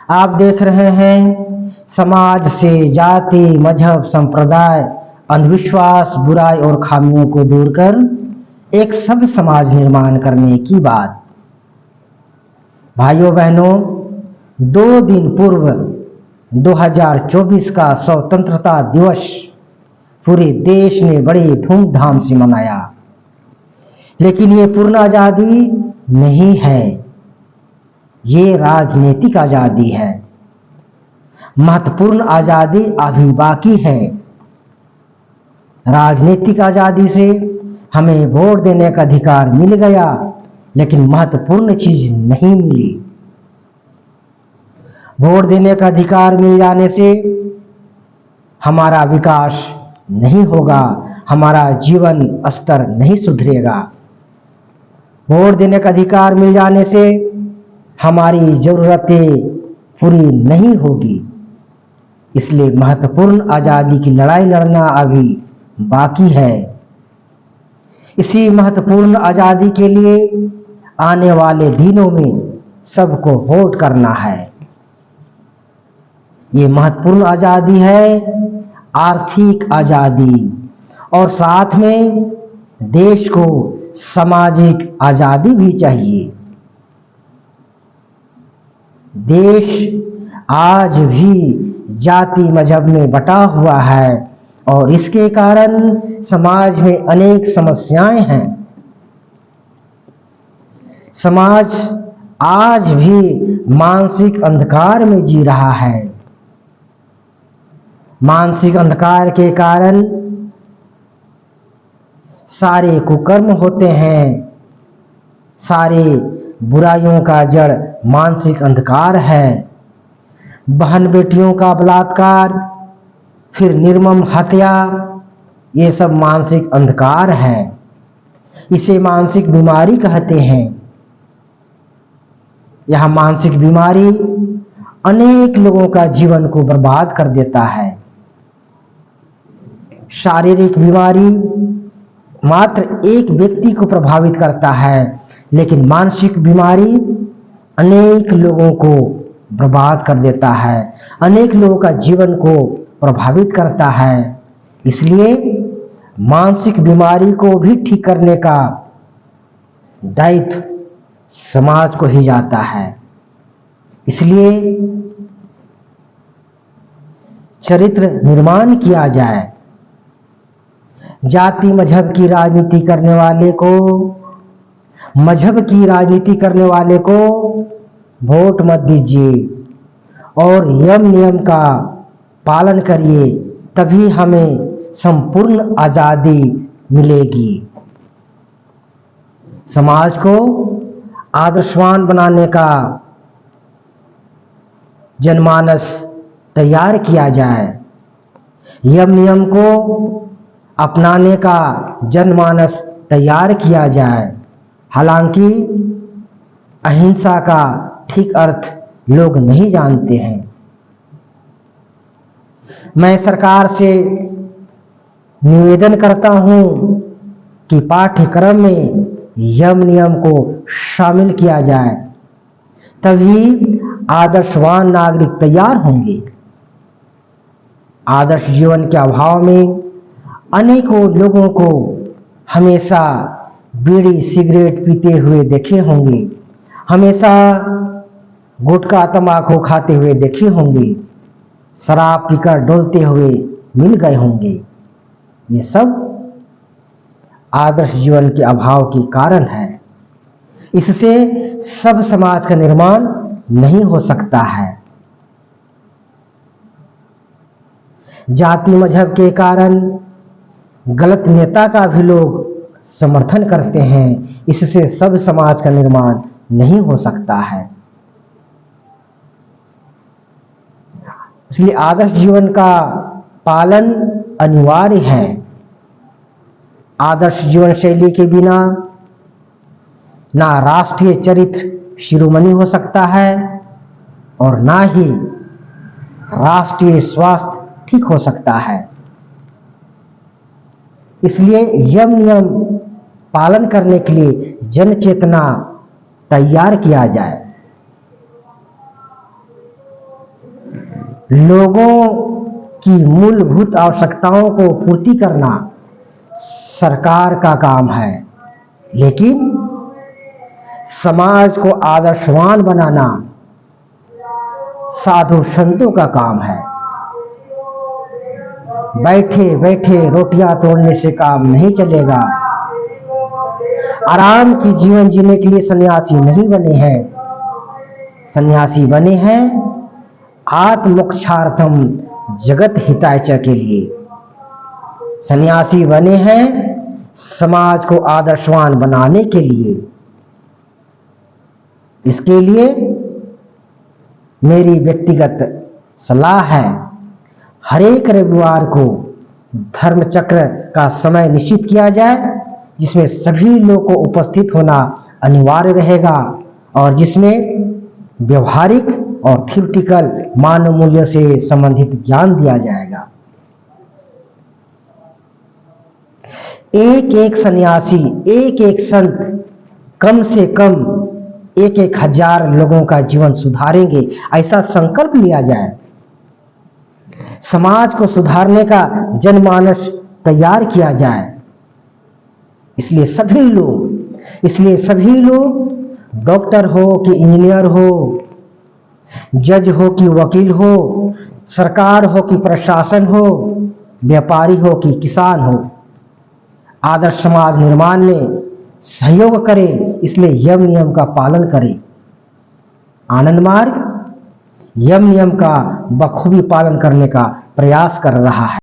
आप देख रहे हैं समाज से जाति, मजहब, संप्रदाय, अंधविश्वास, बुराई और खामियों को दूर कर एक सभ्य समाज निर्माण करने की बात। भाइयों बहनों, 2 दिन पूर्व 2024 का स्वतंत्रता दिवस पूरे देश ने बड़े धूमधाम से मनाया। लेकिन ये पूर्ण आजादी नहीं है, ये राजनीतिक आजादी है। महत्वपूर्ण आजादी अभी बाकी है। राजनीतिक आजादी से हमें वोट देने का अधिकार मिल गया, लेकिन महत्वपूर्ण चीज नहीं मिली। वोट देने का अधिकार मिल जाने से हमारा विकास नहीं होगा, हमारा जीवन स्तर नहीं सुधरेगा। वोट देने का अधिकार मिल जाने से हमारी जरूरतें पूरी नहीं होगी। इसलिए महत्वपूर्ण आजादी की लड़ाई लड़ना अभी बाकी है। इसी महत्वपूर्ण आजादी के लिए आने वाले दिनों में सबको वोट करना है। ये महत्वपूर्ण आजादी है आर्थिक आजादी, और साथ में देश को सामाजिक आजादी भी चाहिए। देश आज भी जाति मजहब में बटा हुआ है और इसके कारण समाज में अनेक समस्याएं हैं। समाज आज भी मानसिक अंधकार में जी रहा है। मानसिक अंधकार के कारण सारे कुकर्म होते हैं। सारे बुराइयों का जड़ मानसिक अंधकार है। बहन बेटियों का बलात्कार, फिर निर्मम हत्या, ये सब मानसिक अंधकार है। इसे मानसिक बीमारी कहते हैं। यह मानसिक बीमारी अनेक लोगों का जीवन को बर्बाद कर देता है। शारीरिक बीमारी मात्र एक व्यक्ति को प्रभावित करता है, लेकिन मानसिक बीमारी अनेक लोगों को बर्बाद कर देता है, अनेक लोगों का जीवन को प्रभावित करता है। इसलिए मानसिक बीमारी को भी ठीक करने का दायित्व समाज को ही जाता है। इसलिए चरित्र निर्माण किया जाए। जाति मजहब की राजनीति करने वाले को, मजहब की राजनीति करने वाले को वोट मत दीजिए और यम नियम का पालन करिए, तभी हमें संपूर्ण आजादी मिलेगी। समाज को आदर्शवान बनाने का जनमानस तैयार किया जाए। यम नियम को अपनाने का जनमानस तैयार किया जाए। हालांकि अहिंसा का ठीक अर्थ लोग नहीं जानते हैं। मैं सरकार से निवेदन करता हूं कि पाठ्यक्रम में यम नियम को शामिल किया जाए, तभी आदर्शवान नागरिक तैयार होंगे। आदर्श जीवन के अभाव में अनेकों लोगों को हमेशा बीड़ी सिगरेट पीते हुए देखे होंगे, हमेशा गुटखा तंबाकू खाते हुए देखे होंगे, शराब पीकर डोलते हुए मिल गए होंगे। ये सब आदर्श जीवन के अभाव के कारण है। इससे सब समाज का निर्माण नहीं हो सकता है। जाति मजहब के कारण गलत नेता का भी लोग समर्थन करते हैं। इससे सब समाज का निर्माण नहीं हो सकता है। इसलिए आदर्श जीवन का पालन अनिवार्य है। आदर्श जीवन शैली के बिना ना राष्ट्रीय चरित्र शिरोमणि हो सकता है और ना ही राष्ट्रीय स्वास्थ्य ठीक हो सकता है। इसलिए यम नियम पालन करने के लिए जन चेतना तैयार किया जाए। लोगों की मूलभूत आवश्यकताओं को पूर्ति करना सरकार का काम है, लेकिन समाज को आदर्शवान बनाना साधु संतों का काम है। बैठे बैठे रोटियां तोड़ने से काम नहीं चलेगा। आराम की जीवन जीने के लिए सन्यासी नहीं बने हैं। सन्यासी बने हैं आत्मोक्षार्थम जगत हिताय च के लिए। सन्यासी बने हैं समाज को आदर्शवान बनाने के लिए। इसके लिए मेरी व्यक्तिगत सलाह है, हर एक रविवार को धर्म चक्र का समय निश्चित किया जाए, जिसमें सभी लोग को उपस्थित होना अनिवार्य रहेगा और जिसमें व्यवहारिक और थ्योरेटिकल मानव मूल्यों से संबंधित ज्ञान दिया जाएगा। एक एक सन्यासी, एक एक संत कम से कम 1,000 लोगों का जीवन सुधारेंगे, ऐसा संकल्प लिया जाए। समाज को सुधारने का जनमानस तैयार किया जाए। इसलिए सभी लोग डॉक्टर हो कि इंजीनियर हो, जज हो कि वकील हो, सरकार हो कि प्रशासन हो, व्यापारी हो कि किसान हो, आदर्श समाज निर्माण में सहयोग करें। इसलिए यम नियम का पालन करें। आनंद मार्ग यम नियम का बखूबी पालन करने का प्रयास कर रहा है।